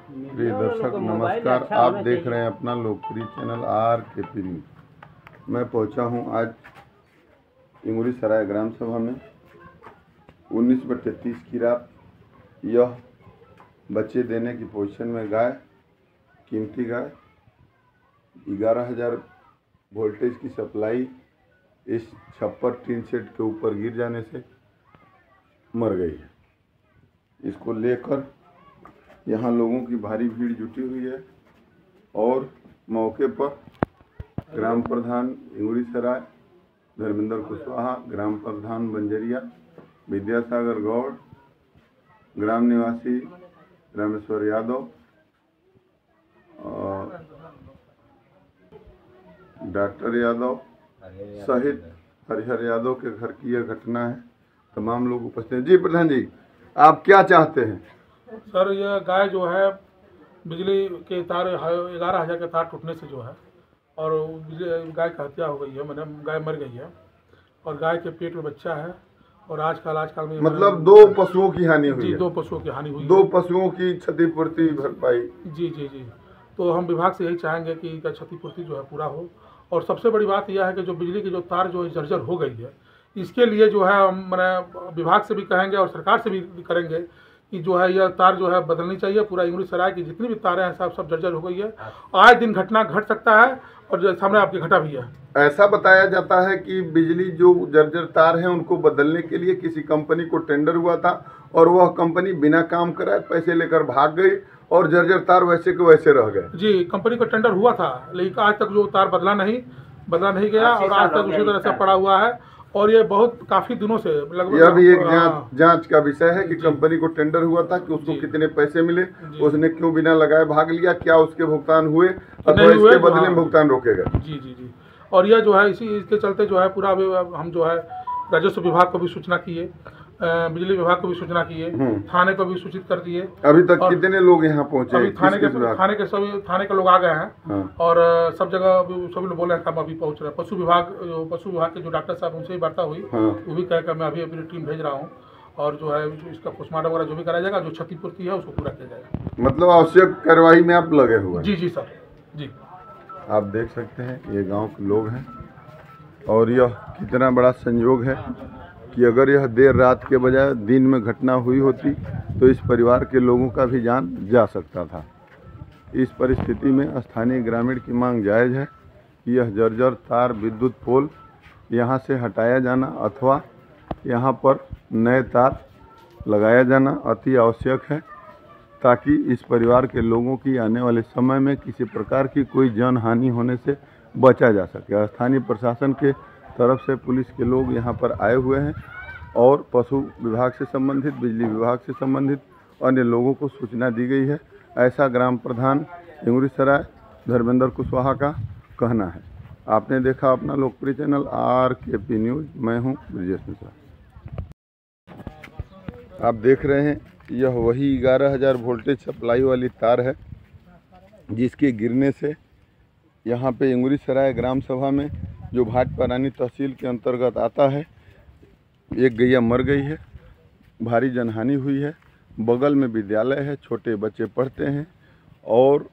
प्रिय दर्शक नमस्कार। आप देख रहे हैं अपना लोकप्रिय चैनल RKP न्यूज। मैं पहुंचा हूं आज इंगुरी सराय ग्राम सभा में 19/30 की रात। यह बच्चे देने की पोजीशन में गाय, कीमती गाय 11,000 वोल्टेज की सप्लाई इस छप्पर टीन सेट के ऊपर गिर जाने से मर गई है। इसको लेकर यहाँ लोगों की भारी भीड़ जुटी हुई है और मौके पर ग्राम प्रधान इंगुरी सराय धर्मेंद्र कुशवाहा, ग्राम प्रधान बंजरिया विद्यासागर गौड़, ग्राम निवासी रामेश्वर यादव, डॉक्टर यादव सहित हरिहर यादव के घर की यह घटना है। तमाम लोग उपस्थित हैं। जी प्रधान जी, आप क्या चाहते हैं? सर, यह गाय जो है बिजली के तार 11,000 के तार टूटने से जो है और गाय की हत्या हो गई है, मैंने गाय मर गई है और गाय के पेट में बच्चा है। और आजकल में मतलब 2 पशुओं की हानि हुई जी, है। 2 पशुओं की हानि हुई, 2 पशुओं की क्षतिपूर्ति भरपाई। जी जी जी। तो हम विभाग से यही चाहेंगे कि इनका क्षतिपूर्ति जो है पूरा हो। और सबसे बड़ी बात यह है कि जो बिजली की जो तार जो जर्जर हो गई है, इसके लिए जो है मैंने विभाग से भी कहेंगे और सरकार से भी करेंगे कि जो है यह तार जो है बदलनी चाहिए। पूरा इंगुरी सराय की जितनी भी तारें हैं सब जर्जर हो गई है। आए दिन घटना घट सकता है और सामने आपकी घटा भी है। ऐसा बताया जाता है कि बिजली जो जर्जर तार हैं उनको बदलने के लिए किसी कंपनी को टेंडर हुआ था और वह कंपनी बिना काम कराए पैसे लेकर भाग गई और जर्जर तार वैसे के वैसे रह गए। जी, कंपनी को टेंडर हुआ था लेकिन आज तक जो तार बदला नहीं गया और आज तक उसी तरह से पड़ा हुआ है। और ये बहुत काफी दिनों से लगभग यह भी एक जांच का विषय है कि कंपनी को टेंडर हुआ था कि उसको कितने पैसे मिले, उसने क्यों बिना लगाए भाग लिया, क्या उसके भुगतान हुए अथवा इसके बदले में भुगतान रोके गए। जी जी जी। और यह जो है इसके चलते जो है पूरा हम जो है राजस्व विभाग को भी सूचना किए, बिजली विभाग को भी सूचना किए, थाने को भी सूचित कर दिए। अभी तक कितने लोग यहाँ पहुँचे? अभी थाने के लोग आ गए हैं और सब जगह सभी लोग बोले हैं कि हम अभी पहुँच रहे हैं। पशु विभाग के जो डॉक्टर साहब उनसे ही वार्ता हुई, वो भी कह कर मैं अभी अपनी टीम भेज रहा हूँ और जो है इसका पोस्टमार्टम वगैरह जो भी कराया जाएगा, जो क्षतिपूर्ति है उसको पूरा किया जाएगा। मतलब आवश्यक कार्रवाई में आप लगे हुए हैं? जी जी सर जी। आप देख सकते हैं ये गांव के लोग हैं और यह कितना बड़ा संयोग है कि अगर यह देर रात के बजाय दिन में घटना हुई होती तो इस परिवार के लोगों का भी जान जा सकता था। इस परिस्थिति में स्थानीय ग्रामीण की मांग जायज़ है कि यह जर्जर तार विद्युत पोल यहाँ से हटाया जाना अथवा यहाँ पर नए तार लगाया जाना अति आवश्यक है, ताकि इस परिवार के लोगों की आने वाले समय में किसी प्रकार की कोई जान हानि होने से बचा जा सके। स्थानीय प्रशासन के तरफ से पुलिस के लोग यहाँ पर आए हुए हैं और पशु विभाग से संबंधित, बिजली विभाग से संबंधित अन्य लोगों को सूचना दी गई है। ऐसा ग्राम प्रधान इंगुरी सराय धर्मेंद्र कुशवाहा का कहना है। आपने देखा अपना लोकप्रिय चैनल RKP न्यूज। मैं हूँ ब्रजेश मिश्रा। आप देख रहे हैं यह वही 11,000 वोल्टेज सप्लाई वाली तार है जिसके गिरने से यहाँ पे इंगुरी सराय ग्राम सभा में जो भाटपा रानी तहसील के अंतर्गत आता है, एक गैया मर गई है, भारी जनहानि हुई है। बगल में विद्यालय है, छोटे बच्चे पढ़ते हैं और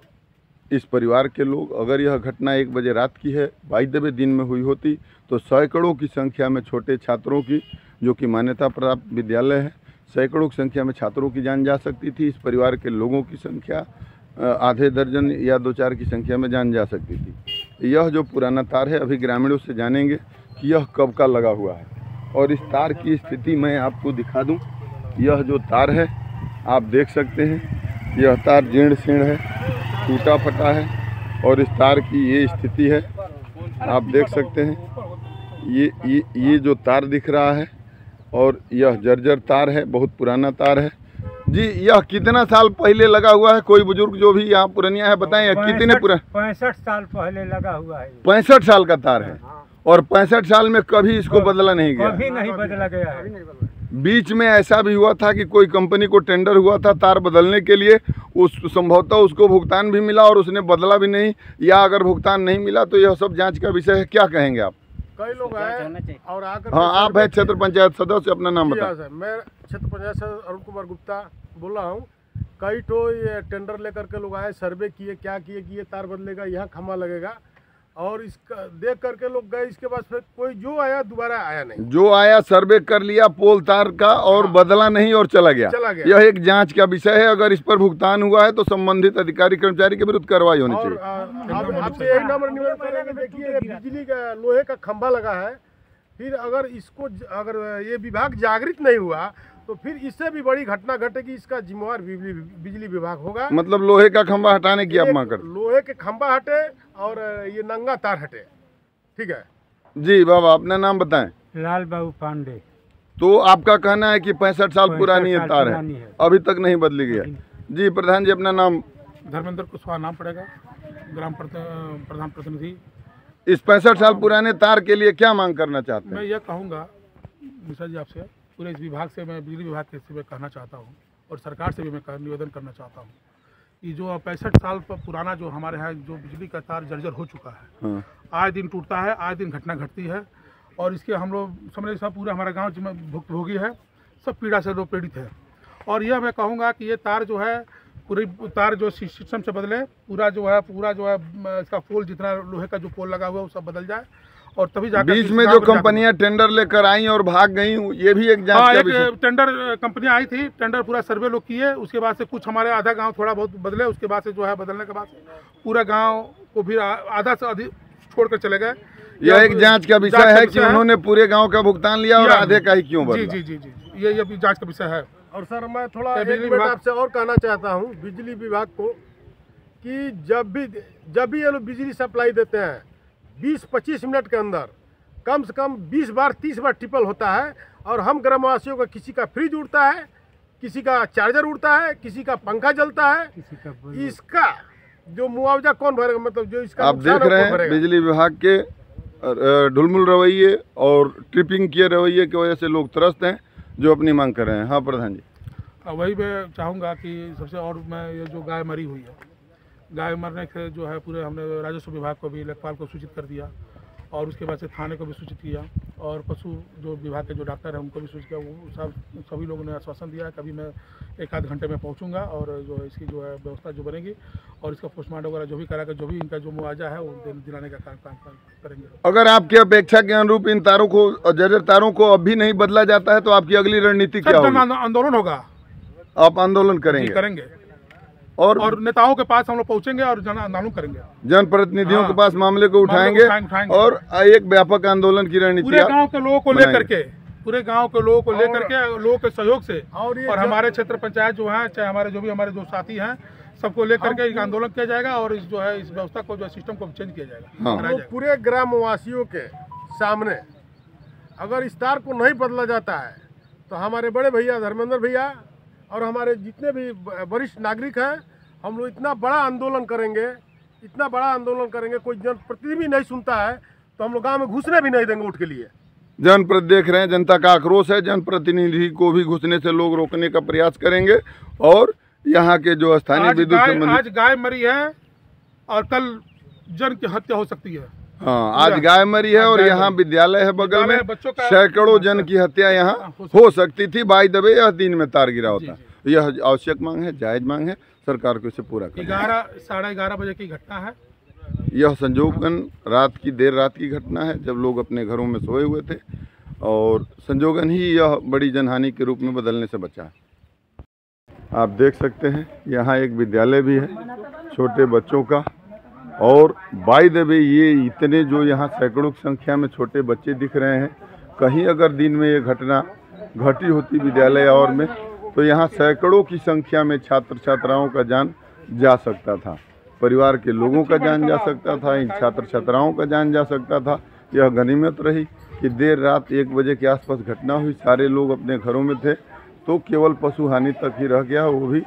इस परिवार के लोग, अगर यह घटना 1 बजे रात की है, बाई द वे दिन में हुई होती तो सैकड़ों की संख्या में छोटे छात्रों की, जो कि मान्यता प्राप्त विद्यालय है, सैकड़ों की संख्या में छात्रों की जान जा सकती थी। इस परिवार के लोगों की संख्या आधे दर्जन या 2-4 की संख्या में जान जा सकती थी। यह जो पुराना तार है, अभी ग्रामीणों से जानेंगे कि यह कब का लगा हुआ है और इस तार की स्थिति मैं आपको दिखा दूं। यह जो तार है आप देख सकते हैं, यह तार जीर्ण शीर्ण है, टूटा फटा है और इस तार की ये स्थिति है। आप देख सकते हैं ये जो तार दिख रहा है और यह जर्जर तार है, बहुत पुराना तार है। जी, यह कितना साल पहले लगा हुआ है? कोई बुजुर्ग जो भी यहाँ पुरानिया है बताएं, कितने पुराना? 65 साल पहले लगा हुआ है। 65 साल का तार है और 65 साल में कभी इसको बदला नहीं गया? कभी नहीं बदला गया है। बीच में ऐसा भी हुआ था कि कोई कंपनी को टेंडर हुआ था तार बदलने के लिए, उस संभवतः उसको भुगतान भी मिला और उसने बदला भी नहीं, या अगर भुगतान नहीं मिला तो यह सब जांच का विषय है। क्या कहेंगे आप? कई लोग आए और आकर, हाँ आप है क्षेत्र पंचायत सदस्य, अपना नाम बताएं। मैं क्षेत्र पंचायत सदस्य अरुण कुमार गुप्ता बोल रहा हूँ। कई तो ये टेंडर लेकर के लोग आए, सर्वे किए, क्या किए कि ये तार बदलेगा, यहाँ खंभा लगेगा, और इसका देख करके लोग गए। इसके बाद फिर कोई जो आया दोबारा आया नहीं, जो आया सर्वे कर लिया पोल तार का और बदला नहीं और चला गया। यह एक जांच का विषय है। अगर इस पर भुगतान हुआ है तो संबंधित अधिकारी कर्मचारी के विरुद्ध कार्रवाई होनी चाहिए। आपसे यही नंबर निवेदन करेंगे, देखिए बिजली का लोहे का खंभा लगा है, फिर अगर इसको अगर ये विभाग जागृत नहीं हुआ तो फिर इससे भी बड़ी घटना घटेगी। इसका जिम्मेवार बिजली विभाग होगा। मतलब लोहे का खंभा हटाने की आप मांग करते? लोहे के खंभा हटे और ये नंगा तार हटे। ठीक है जी बाबा, अपना नाम बताएं। लाल बाबू पांडे। तो आपका कहना है कि 65 साल पुरानी ये तार है, अभी तक नहीं बदली गया। जी प्रधान जी, अपना नाम? धर्मेंद्र कुशवाहा नाम पड़ेगा, ग्राम प्रधान प्रतिनिधि। इस 65 साल पुराने तार के लिए क्या मांग करना चाहते हैं? मैं यह कहूँगा मिश्रा जी आपसे, पूरे इस विभाग से मैं बिजली विभाग से मैं कहना चाहता हूँ और सरकार से भी मैं निवेदन करना चाहता हूँ कि जो 65 साल पुराना जो हमारे यहाँ जो बिजली का तार जर्जर हो चुका है, हाँ। आए दिन टूटता है, आए दिन घटना घटती है, और इसके हम लोग समझ सब पूरा हमारा गाँव जिसमें भुक्तभोगी है, सब पीड़ा से लोग पीड़ित है। और यह मैं कहूँगा कि ये तार जो है पूरी तार जो सिस्टम से बदले, पूरा जो है इसका पोल, जितना लोहे का जो पोल लगा हुआ है वो सब बदल जाए। और तभी जाकर बीच में जो कंपनियां टेंडर लेकर आई और भाग गई, ये भी एक जांच का विषय। एक टेंडर कंपनियां आई थी, टेंडर पूरा सर्वे लोग किए, उसके बाद से कुछ हमारे आधा गांव थोड़ा बहुत बदले, उसके बाद से जो है बदलने के बाद पूरा गांव को फिर आधा से अधिक छोड़कर चले गए। यह एक जांच का विषय है कि उन्होंने पूरे गाँव का भुगतान लिया और आधे का ही क्यों बदला। जी जी जी जी, ये भी जाँच का विषय है। और सर मैं थोड़ा एक मिनट आपसे और कहना चाहता हूँ बिजली विभाग को कि जब भी ये लोग बिजली सप्लाई देते हैं 20-25 मिनट के अंदर कम से कम 20 बार 30 बार ट्रिपल होता है, और हम ग्रामवासियों का किसी का फ्रिज उड़ता है, किसी का चार्जर उड़ता है, किसी का पंखा जलता है। इसका जो मुआवजा कौन भरेगा? मतलब जो इसका आप देख रहे हैं बिजली विभाग के ढुलमुल रवैये और ट्रिपिंग किए रवैये की वजह से लोग त्रस्त हैं जो अपनी मांग कर रहे हैं। हाँ प्रधान जी, वही मैं चाहूँगा कि सबसे, और मैं ये जो गाय मरी हुई है, गाय मरने से जो है पूरे हमने राजस्व विभाग को भी, लेखपाल को सूचित कर दिया, और उसके बाद से थाने को भी सूचित किया, और पशु जो विभाग के जो डॉक्टर हैं उनको भी सूचित किया। वो सभी लोगों ने आश्वासन दिया है कि अभी मैं 1-8 घंटे में पहुंचूंगा, और जो इसकी जो है व्यवस्था जो बनेगी, और इसका पोस्टमार्टम वगैरह जो भी कराकर जो भी इनका जो मुआवजा है वो दिलाने का काम करेंगे। अगर आपकी अपेक्षा के अनुरूप इन तारों को, जर्जर तारों को अभी नहीं बदला जाता है तो आपकी अगली रणनीति क्या होगी? आंदोलन होगा। आप आंदोलन करेंगे और नेताओं के पास हम लोग पहुंचेंगे और जन आंदोलन करेंगे, जनप्रतिनिधियों के पास मामले को उठाएंगे और एक व्यापक आंदोलन की रणनीति पूरे गांव के लोगों को लेकर के, पूरे गांव के लोगों को लेकर के, लोगों के सहयोग से, और हमारे क्षेत्र पंचायत जो है, चाहे हमारे जो भी हमारे जो साथी हैं, सबको लेकर के आंदोलन किया जाएगा, और इस जो है इस व्यवस्था को, जो सिस्टम को चेंज किया जाएगा। पूरे ग्रामवासियों के सामने अगर इस तार को नहीं बदला जाता है तो हमारे बड़े भैया धर्मेंद्र भैया और हमारे जितने भी वरिष्ठ नागरिक हैं, हम लोग इतना बड़ा आंदोलन करेंगे, इतना बड़ा आंदोलन करेंगे, कोई जनप्रतिनिधि भी नहीं सुनता है तो हम लोग गांव में घुसने भी नहीं देंगे। उठ के लिए देख रहे हैं जनता का आक्रोश है, जनप्रतिनिधि को भी घुसने से लोग रोकने का प्रयास करेंगे, और यहाँ के जो स्थानीय विद्युत आज गाय मरी है और कल जन की हत्या हो सकती है। हाँ, आज गाय मरी है और यहाँ विद्यालय है बगल में, सैकड़ों जन की हत्या यहाँ हो सकती थी। बाई द वे यह दिन में तार गिरा होता। यह आवश्यक मांग है, जायज मांग है, सरकार को इसे पूरा करना। 11-11:30 बजे की घटना है। यह संजोगन देर रात की घटना है, जब लोग अपने घरों में सोए हुए थे, और संजोगन ही यह बड़ी जनहानि के रूप में बदलने से बचा है। आप देख सकते हैं यहाँ एक विद्यालय भी है छोटे बच्चों का, और बाय द वे ये इतने जो यहाँ सैकड़ों की संख्या में छोटे बच्चे दिख रहे हैं, कहीं अगर दिन में ये घटना घटी होती विद्यालय और में, तो यहाँ सैकड़ों की संख्या में छात्र छात्राओं का जान जा सकता था, परिवार के लोगों का जान जा सकता था, इन छात्र छात्राओं का जान जा सकता था। यह गनीमत रही कि देर रात 1 बजे के आसपास घटना हुई, सारे लोग अपने घरों में थे, तो केवल पशु हानि तक ही रह गया। वो भी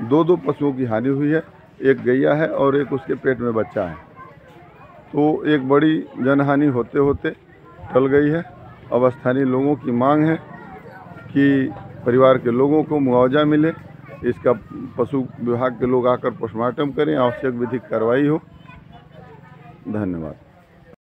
2 पशुओं की हानि हुई है, एक गैया है और एक उसके पेट में बच्चा है। तो एक बड़ी जनहानि होते होते टल गई है। अब स्थानीय लोगों की मांग है कि परिवार के लोगों को मुआवजा मिले, इसका पशु विभाग के लोग आकर पोस्टमार्टम करें, आवश्यक विधिक कार्रवाई हो। धन्यवाद।